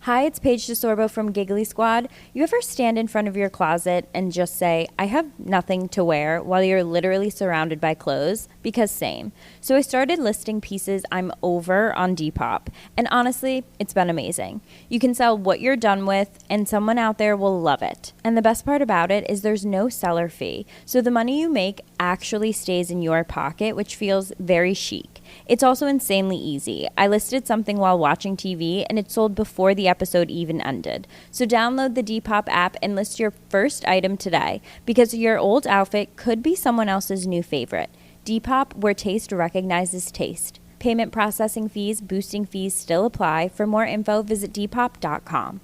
Hi, it's Paige DeSorbo from Giggly Squad. You ever stand in front of your closet and just say, I have nothing to wear, while you're literally surrounded by clothes? Because same. So I started listing pieces I'm over on Depop, and honestly, it's been amazing. You can sell what you're done with, and someone out there will love it. And the best part about it is there's no seller fee, so the money you make actually stays in your pocket, which feels very chic. It's also insanely easy. I listed something while watching TV, and it sold before the episode even ended. So download the Depop app and list your first item today, because your old outfit could be someone else's new favorite. Depop, where taste recognizes taste. Payment processing fees, boosting fees still apply. For more info, visit Depop.com.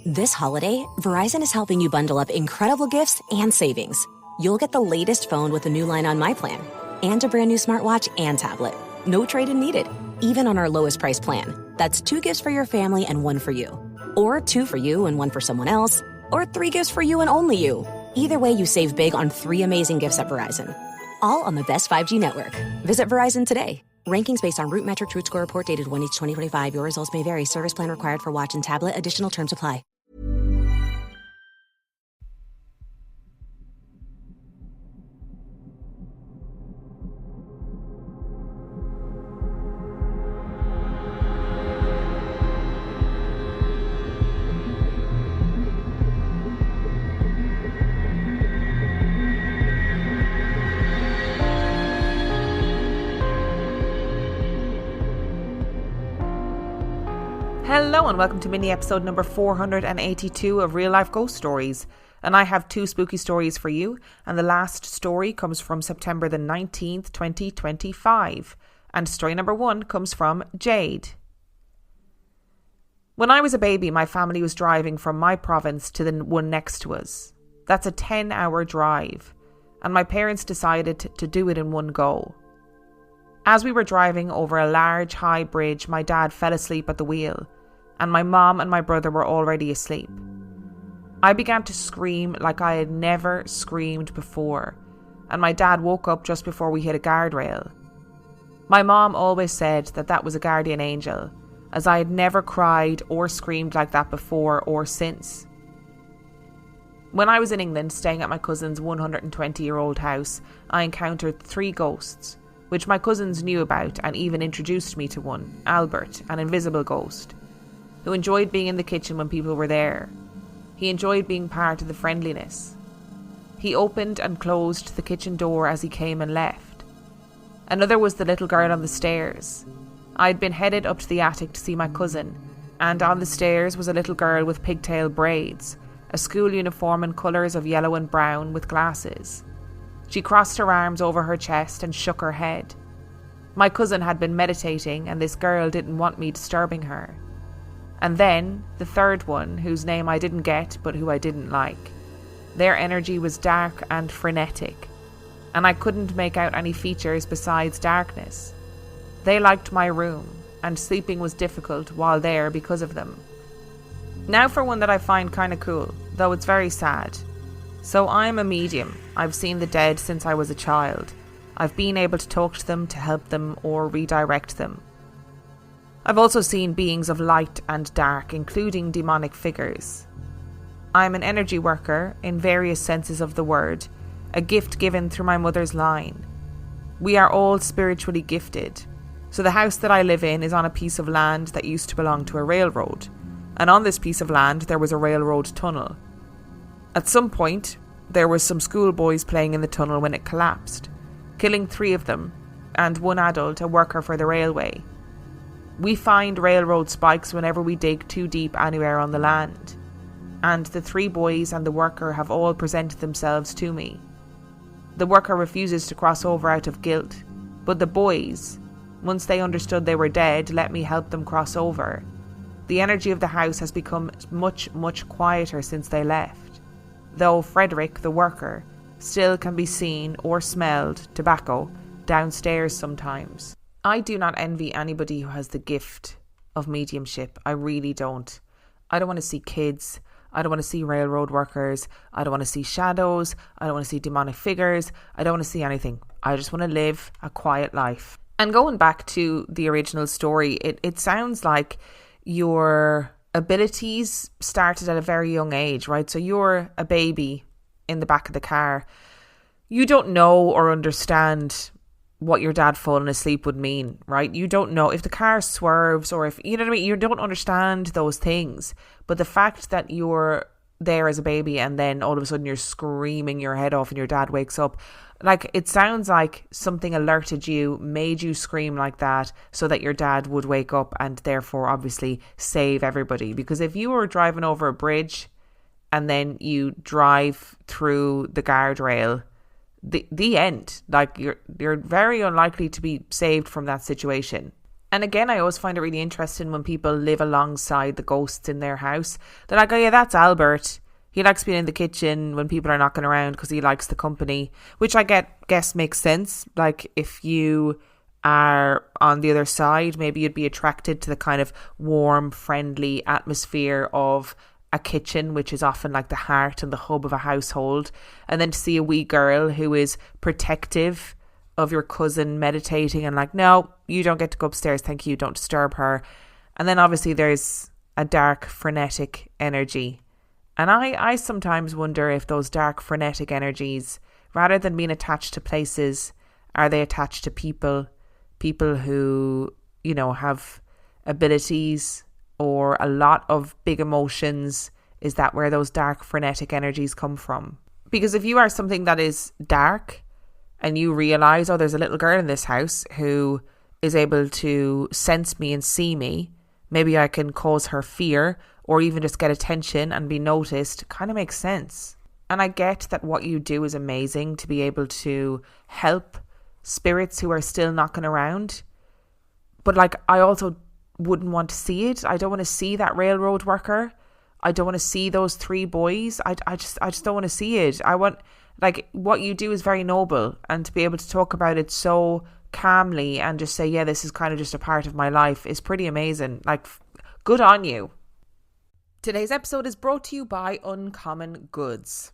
This holiday, Verizon is helping you bundle up incredible gifts and savings. You'll get the latest phone with the new line on My Plan, and a brand new smartwatch and tablet. No trade-in needed, even on our lowest price plan. That's 2 gifts for your family and 1 for you. Or 2 for you and 1 for someone else. Or 3 gifts for you and only you. Either way, you save big on 3 amazing gifts at Verizon. All on the best 5G network. Visit Verizon today. Rankings based on Root Metric Root Score report dated 1/8/2025. Your results may vary. Service plan required for watch and tablet. Additional terms apply. Hello and welcome to mini episode number 482 of Real Life Ghost Stories. And I have 2 spooky stories for you. And the last story comes from September the 19th, 2025. And story number 1 comes from Jade. When I was a baby, my family was driving from my province to the one next to us. That's a 10-hour drive. And my parents decided to do it in one go. As we were driving over a large, high bridge, my dad fell asleep at the wheel, and my mom and my brother were already asleep. I began to scream like I had never screamed before, and my dad woke up just before we hit a guardrail. My mom always said that was a guardian angel, as I had never cried or screamed like that before or since. When I was in England staying at my cousin's 120-year-old house, I encountered 3 ghosts, which my cousins knew about and even introduced me to one, Albert, an invisible ghost, who enjoyed being in the kitchen when people were there. He enjoyed being part of the friendliness. He opened and closed the kitchen door as he came and left. Another was the little girl on the stairs. I had been headed up to the attic to see my cousin, and on the stairs was a little girl with pigtail braids, a school uniform in colours of yellow and brown with glasses. She crossed her arms over her chest and shook her head. My cousin had been meditating, and this girl didn't want me disturbing her. And then, the third one, whose name I didn't get, but who I didn't like. Their energy was dark and frenetic, and I couldn't make out any features besides darkness. They liked my room, and sleeping was difficult while there because of them. Now for one that I find kinda cool, though it's very sad. So I'm a medium. I've seen the dead since I was a child. I've been able to talk to them, to help them, or redirect them. I've also seen beings of light and dark, including demonic figures. I'm an energy worker in various senses of the word, a gift given through my mother's line. We are all spiritually gifted. So the house that I live in is on a piece of land that used to belong to a railroad. And on this piece of land there was a railroad tunnel. At some point, there were some schoolboys playing in the tunnel when it collapsed, killing 3 of them, and 1 adult, a worker for the railway. We find railroad spikes whenever we dig too deep anywhere on the land, and the 3 boys and the worker have all presented themselves to me. The worker refuses to cross over out of guilt, but the boys, once they understood they were dead, let me help them cross over. The energy of the house has become much, much quieter since they left. Though Frederick, the worker, still can be seen or smelled, tobacco, downstairs sometimes. I do not envy anybody who has the gift of mediumship. I really don't. I don't want to see kids. I don't want to see railroad workers. I don't want to see shadows. I don't want to see demonic figures. I don't want to see anything. I just want to live a quiet life. And going back to the original story, it sounds like you're abilities started at a very young age, right? So you're a baby in the back of the car. You don't know or understand what your dad falling asleep would mean, right? You don't know if the car swerves or if, you know what I mean? You don't understand those things. But the fact that you're there as a baby and then all of a sudden you're screaming your head off and your dad wakes up, like, it sounds like something alerted you, made you scream like that so that your dad would wake up and therefore obviously save everybody. Because if you were driving over a bridge and then you drive through the guardrail, the end, like, you're very unlikely to be saved from that situation. And again, I always find it really interesting when people live alongside the ghosts in their house. They're like, oh yeah, that's Albert. He likes being in the kitchen when people are knocking around because he likes the company, which I guess makes sense. Like, if you are on the other side, maybe you'd be attracted to the kind of warm, friendly atmosphere of a kitchen, which is often like the heart and the hub of a household. And then to see a wee girl who is protective of your cousin meditating and like, no, you don't get to go upstairs, thank you, don't disturb her. And then obviously there's a dark, frenetic energy. And I sometimes wonder if those dark, frenetic energies, rather than being attached to places, are they attached to people who, you know, have abilities or a lot of big emotions? Is that where those dark, frenetic energies come from? Because if you are something that is dark and you realise, oh, there's a little girl in this house who is able to sense me and see me, maybe I can cause her fear or even just get attention and be noticed, kind of makes sense. And I get that what you do is amazing, to be able to help spirits who are still knocking around. But like, I also wouldn't want to see it. I don't want to see that railroad worker. I don't want to see those 3 boys. I just don't want to see it. I want, like, what you do is very noble, and to be able to talk about it so calmly and just say, yeah, this is kind of just a part of my life, is pretty amazing. Like, good on you. Today's episode is brought to you by Uncommon Goods.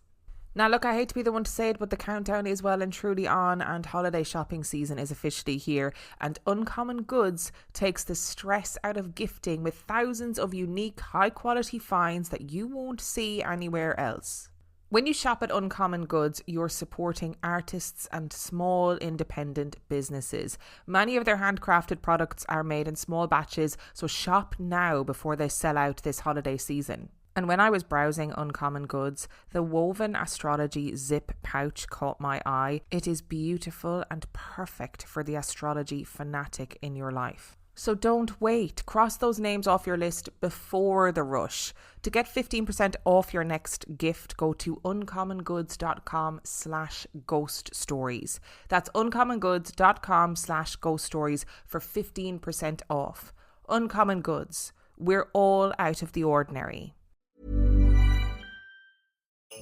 Now, look, I hate to be the one to say it, but the countdown is well and truly on, and holiday shopping season is officially here. And Uncommon Goods takes the stress out of gifting with thousands of unique, high-quality finds that you won't see anywhere else. When you shop at Uncommon Goods, you're supporting artists and small independent businesses. Many of their handcrafted products are made in small batches, so shop now before they sell out this holiday season. And when I was browsing Uncommon Goods, the woven astrology zip pouch caught my eye. It is beautiful and perfect for the astrology fanatic in your life. So don't wait. Cross those names off your list before the rush. To get 15% off your next gift, go to uncommongoods.com/ghost stories. That's uncommongoods.com/ghost stories for 15% off. Uncommon Goods. We're all out of the ordinary.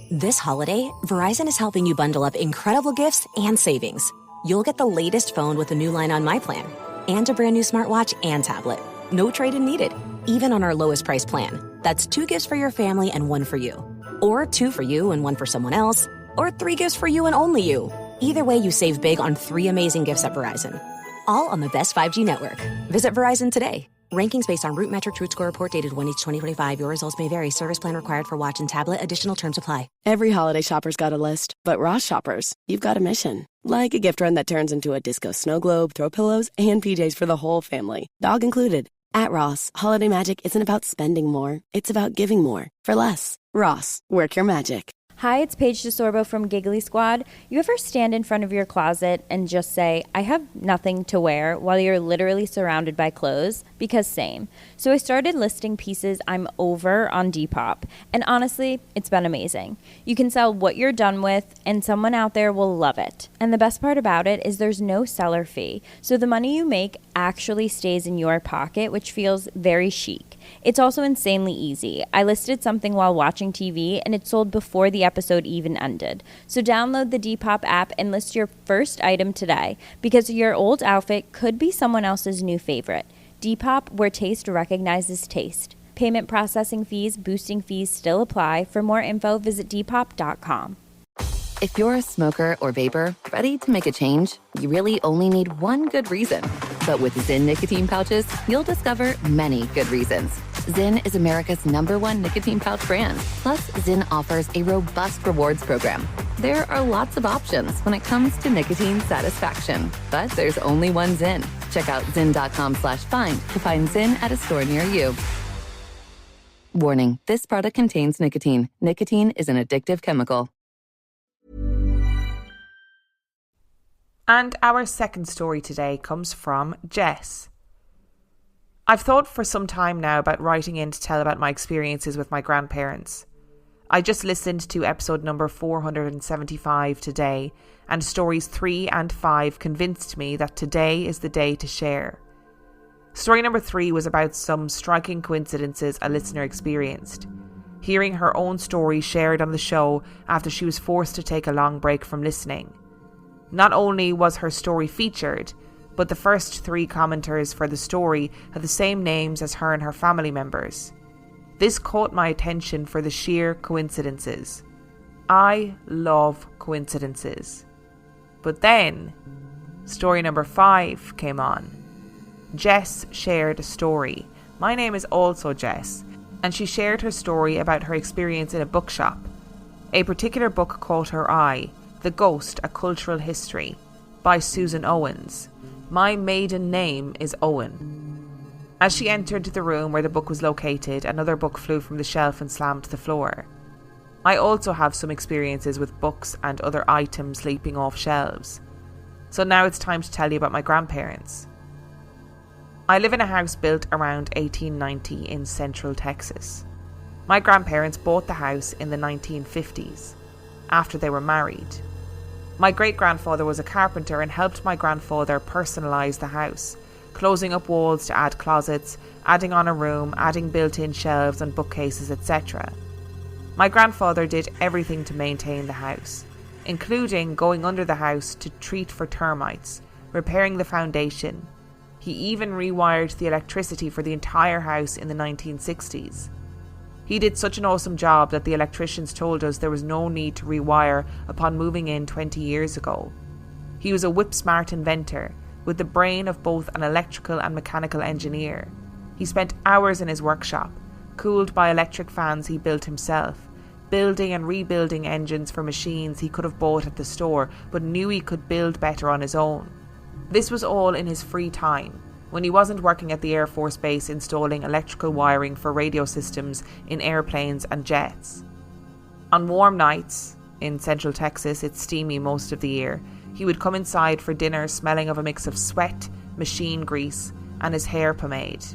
This holiday, Verizon is helping you bundle up incredible gifts and savings. You'll get the latest phone with a new line on My Plan, and a brand new smartwatch and tablet. No trade-in needed, even on our lowest price plan. That's 2 gifts for your family and 1 for you. Or 2 for you and 1 for someone else. Or 3 gifts for you and only you. Either way, you save big on 3 amazing gifts at Verizon. All on the best 5G network. Visit Verizon today. Rankings based on Root Metric Root Score Report dated 1/8/2025. Your results may vary. Service plan required for watch and tablet. Additional terms apply. Every holiday shopper's got a list, but Ross shoppers, you've got a mission. Like a gift run that turns into a disco snow globe, throw pillows, and PJs for the whole family, dog included. At Ross, holiday magic isn't about spending more. It's about giving more for less. Ross, work your magic. Hi, it's Paige DeSorbo from Giggly Squad. You ever stand in front of your closet and just say, I have nothing to wear, while you're literally surrounded by clothes? Because same. So I started listing pieces I'm over on Depop. And honestly, it's been amazing. You can sell what you're done with, and someone out there will love it. And the best part about it is there's no seller fee. So the money you make actually stays in your pocket, which feels very chic. It's also insanely easy. I listed something while watching TV, and it sold before the episode even ended. So download the Depop app and list your first item today, because your old outfit could be someone else's new favorite. Depop, where taste recognizes taste. Payment processing fees, boosting fees still apply. For more info, visit Depop.com. If you're a smoker or vapor ready to make a change, you really only need one good reason. But with Zyn nicotine pouches, you'll discover many good reasons. Zyn is America's #1 nicotine pouch brand. Plus, Zyn offers a robust rewards program. There are lots of options when it comes to nicotine satisfaction, but there's only one Zyn. Check out zyn.com/find to find Zyn at a store near you. Warning, this product contains nicotine. Nicotine is an addictive chemical. And our second story today comes from Jess. I've thought for some time now about writing in to tell about my experiences with my grandparents. I just listened to episode number 475 today, and stories 3 and 5 convinced me that today is the day to share. Story number 3 was about some striking coincidences a listener experienced. Hearing her own story shared on the show after she was forced to take a long break from listening. Not only was her story featured, but the first 3 commenters for the story had the same names as her and her family members. This caught my attention for the sheer coincidences. I love coincidences. But then, story number 5 came on. Jess shared a story. My name is also Jess, and she shared her story about her experience in a bookshop. A particular book caught her eye, The Ghost, A Cultural History, by Susan Owens. My maiden name is Owen. As she entered the room where the book was located, another book flew from the shelf and slammed to the floor. I also have some experiences with books and other items leaping off shelves. So now it's time to tell you about my grandparents. I live in a house built around 1890 in central Texas. My grandparents bought the house in the 1950s, after they were married. My great-grandfather was a carpenter and helped my grandfather personalise the house, closing up walls to add closets, adding on a room, adding built-in shelves and bookcases, etc. My grandfather did everything to maintain the house, including going under the house to treat for termites, repairing the foundation. He even rewired the electricity for the entire house in the 1960s. He did such an awesome job that the electricians told us there was no need to rewire upon moving in 20 years ago. He was a whip-smart inventor, with the brain of both an electrical and mechanical engineer. He spent hours in his workshop, cooled by electric fans he built himself, building and rebuilding engines for machines he could have bought at the store, but knew he could build better on his own. This was all in his free time, when he wasn't working at the Air Force Base installing electrical wiring for radio systems in airplanes and jets. On warm nights, in central Texas it's steamy most of the year, he would come inside for dinner smelling of a mix of sweat, machine grease and his hair pomade.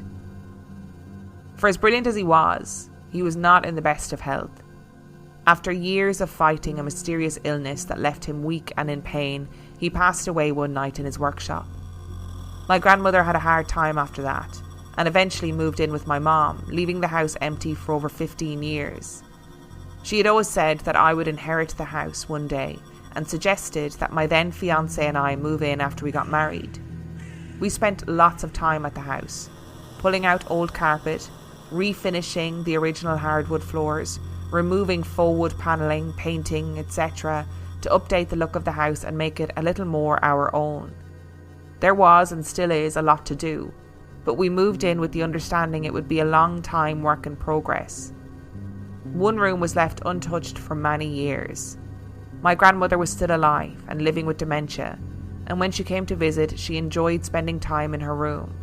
For as brilliant as he was not in the best of health. After years of fighting a mysterious illness that left him weak and in pain, he passed away one night in his workshop. My grandmother had a hard time after that, and eventually moved in with my mom, leaving the house empty for over 15 years. She had always said that I would inherit the house one day, and suggested that my then fiancé and I move in after we got married. We spent lots of time at the house, pulling out old carpet, refinishing the original hardwood floors, removing faux wood panelling, painting, etc., to update the look of the house and make it a little more our own. There was and still is a lot to do, but we moved in with the understanding it would be a long time work in progress. One room was left untouched for many years. My grandmother was still alive and living with dementia, and when she came to visit, she enjoyed spending time in her room.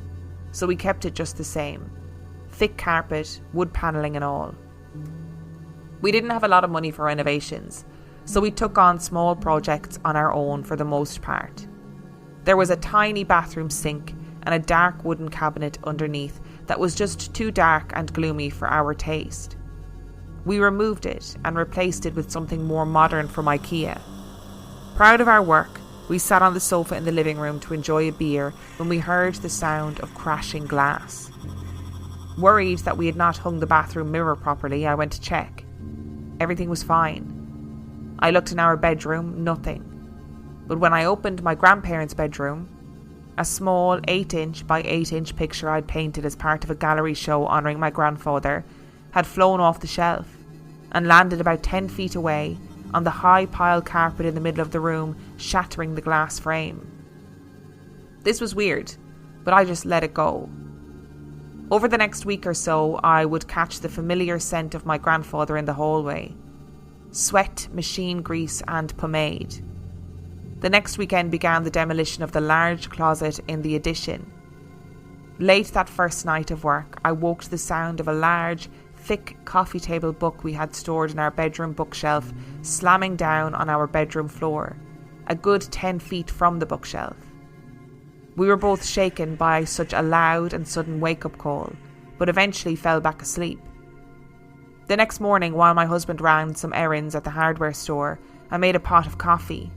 So we kept it just the same. Thick carpet, wood panelling and all. We didn't have a lot of money for renovations, so we took on small projects on our own for the most part. There was a tiny bathroom sink and a dark wooden cabinet underneath that was just too dark and gloomy for our taste. We removed it and replaced it with something more modern from IKEA. Proud of our work, we sat on the sofa in the living room to enjoy a beer when we heard the sound of crashing glass. Worried that we had not hung the bathroom mirror properly, I went to check. Everything was fine. I looked in our bedroom, nothing. But when I opened my grandparents' bedroom, a small 8-inch by 8-inch picture I'd painted as part of a gallery show honouring my grandfather had flown off the shelf and landed about 10 feet away on the high pile carpet in the middle of the room, shattering the glass frame. This was weird, but I just let it go. Over the next week or so, I would catch the familiar scent of my grandfather in the hallway. Sweat, machine grease and pomade. The next weekend began the demolition of the large closet in the addition. Late that first night of work, I woke to the sound of a large, thick coffee table book we had stored in our bedroom bookshelf slamming down on our bedroom floor, a good 10 feet from the bookshelf. We were both shaken by such a loud and sudden wake-up call, but eventually fell back asleep. The next morning, while my husband ran some errands at the hardware store, I made a pot of coffee.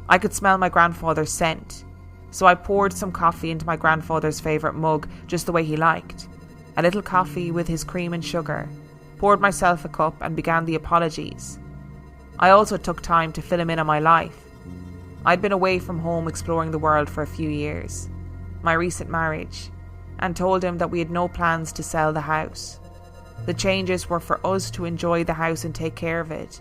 I could smell my grandfather's scent, so I poured some coffee into my grandfather's favourite mug just the way he liked. A little coffee with his cream and sugar, poured myself a cup and began the apologies. I also took time to fill him in on my life. I'd been away from home exploring the world for a few years, my recent marriage, and told him that we had no plans to sell the house. The changes were for us to enjoy the house and take care of it.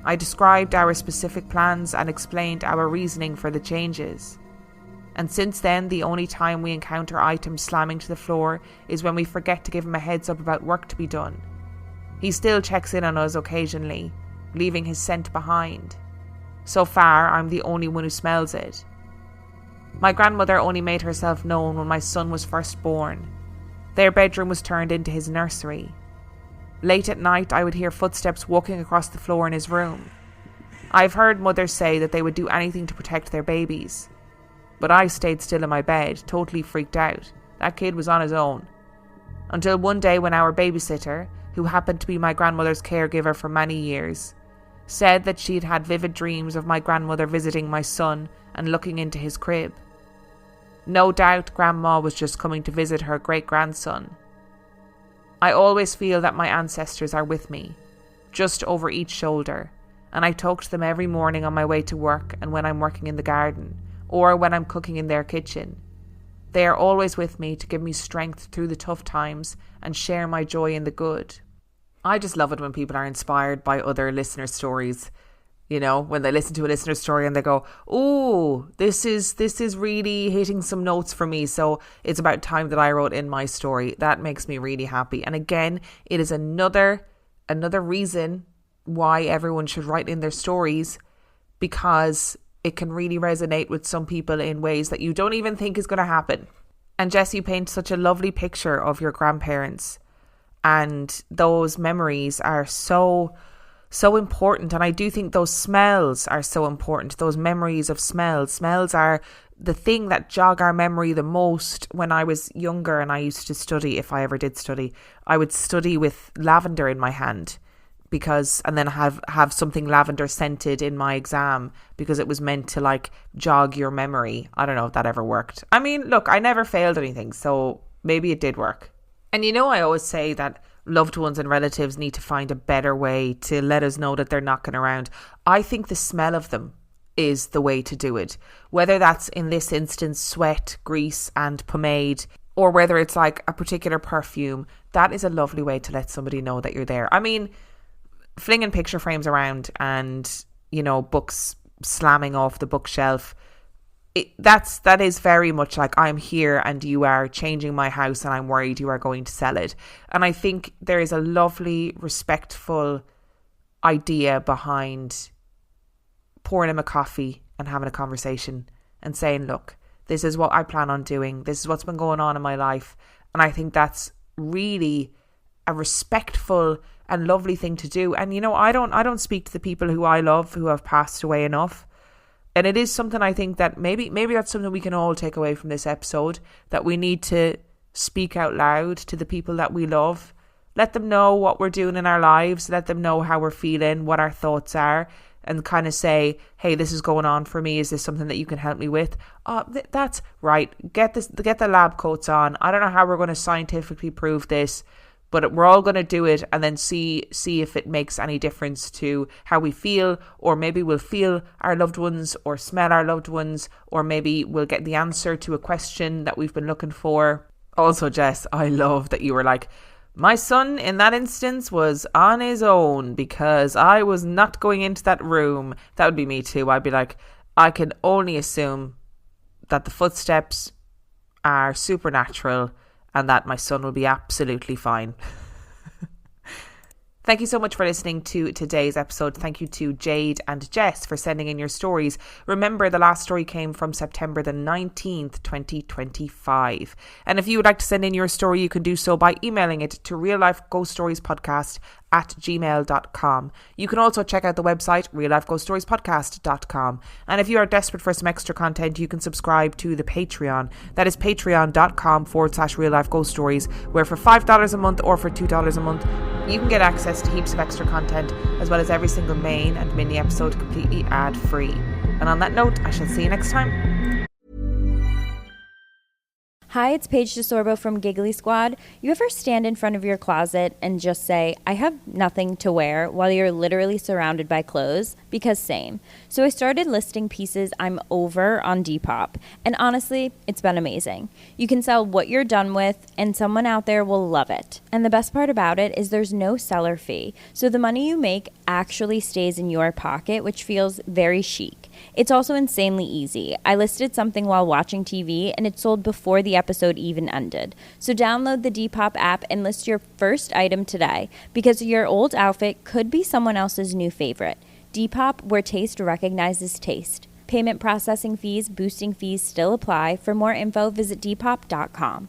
I described our specific plans and explained our reasoning for the changes. And since then, the only time we encounter items slamming to the floor is when we forget to give him a heads up about work to be done. He still checks in on us occasionally, leaving his scent behind. So far, I'm the only one who smells it. My grandmother only made herself known when my son was first born. Their bedroom was turned into his nursery. Late at night, I would hear footsteps walking across the floor in his room. I've heard mothers say that they would do anything to protect their babies. But I stayed still in my bed, totally freaked out. That kid was on his own. Until one day when our babysitter, who happened to be my grandmother's caregiver for many years, said that she'd had vivid dreams of my grandmother visiting my son and looking into his crib. No doubt Grandma was just coming to visit her great-grandson. I always feel that my ancestors are with me, just over each shoulder, and I talk to them every morning on my way to work and when I'm working in the garden, or when I'm cooking in their kitchen. They are always with me to give me strength through the tough times and share my joy in the good. I just love it when people are inspired by other listener stories. You know, when they listen to a listener story and they go, "Oh, this is really hitting some notes for me, so it's about time that I wrote in my story." That makes me really happy. And again, it is another reason why everyone should write in their stories, because it can really resonate with some people in ways that you don't even think is going to happen. And Jess, you paint such a lovely picture of your grandparents, and those memories are so important. And I do think those smells are so important. Those memories of smells. Smells are the thing that jog our memory the most. When I was younger and I used to study, if I ever did study, I would study with lavender in my hand, and then have something lavender scented in my exam, because it was meant to like jog your memory. I don't know if that ever worked. I mean, look, I never failed anything, so maybe it did work. And you know, I always say that loved ones and relatives need to find a better way to let us know that they're knocking around. I think the smell of them is the way to do it. Whether that's, in this instance, sweat, grease and pomade, or whether it's like a particular perfume, that is a lovely way to let somebody know that you're there. I mean, flinging picture frames around and, you know, books slamming off the bookshelf, that is very much like, I'm here and you are changing my house and I'm worried you are going to sell it. And I think there is a lovely, respectful idea behind pouring him a coffee and having a conversation and saying, look, this is what I plan on doing. This is what's been going on in my life. And I think that's really a respectful and lovely thing to do. And, you know, I don't speak to the people who I love who have passed away enough. And it is something I think that maybe that's something we can all take away from this episode, that we need to speak out loud to the people that we love. Let them know what we're doing in our lives. Let them know how we're feeling, what our thoughts are, and kind of say, hey, this is going on for me. Is this something that you can help me with? Oh, that's right. Get the lab coats on. I don't know how we're going to scientifically prove this, but we're all going to do it and then see if it makes any difference to how we feel, or maybe we'll feel our loved ones or smell our loved ones, or maybe we'll get the answer to a question that we've been looking for. Also, Jess, I love that you were like, my son in that instance was on his own because I was not going into that room. That would be me too. I'd be like, I can only assume that the footsteps are supernatural and that my son will be absolutely fine. Thank you so much for listening to today's episode. Thank you to Jade and Jess for sending in your stories. Remember, the last story came from September the 19th, 2025. And if you would like to send in your story, you can do so by emailing it to reallifeghoststoriespodcast@gmail.com. You can also check out the website reallifeghoststoriespodcast.com. And if you are desperate for some extra content, you can subscribe to the Patreon. That is patreon.com/reallifeghoststories, where for $5 a month or for $2 a month, you can get access to heaps of extra content, as well as every single main and mini episode completely ad-free. And on that note, I shall see you next time. Hi, it's Paige DeSorbo from Giggly Squad. You ever stand in front of your closet and just say, I have nothing to wear, while you're literally surrounded by clothes? Because same. So I started listing pieces I'm over on Depop, and honestly, it's been amazing. You can sell what you're done with, and someone out there will love it. And the best part about it is there's no seller fee, so the money you make actually stays in your pocket, which feels very chic. It's also insanely easy. I listed something while watching TV, and it sold before the episode even ended. So download the Depop app and list your first item today, because your old outfit could be someone else's new favorite. Depop, where taste recognizes taste. Payment processing fees, boosting fees still apply. For more info, visit Depop.com.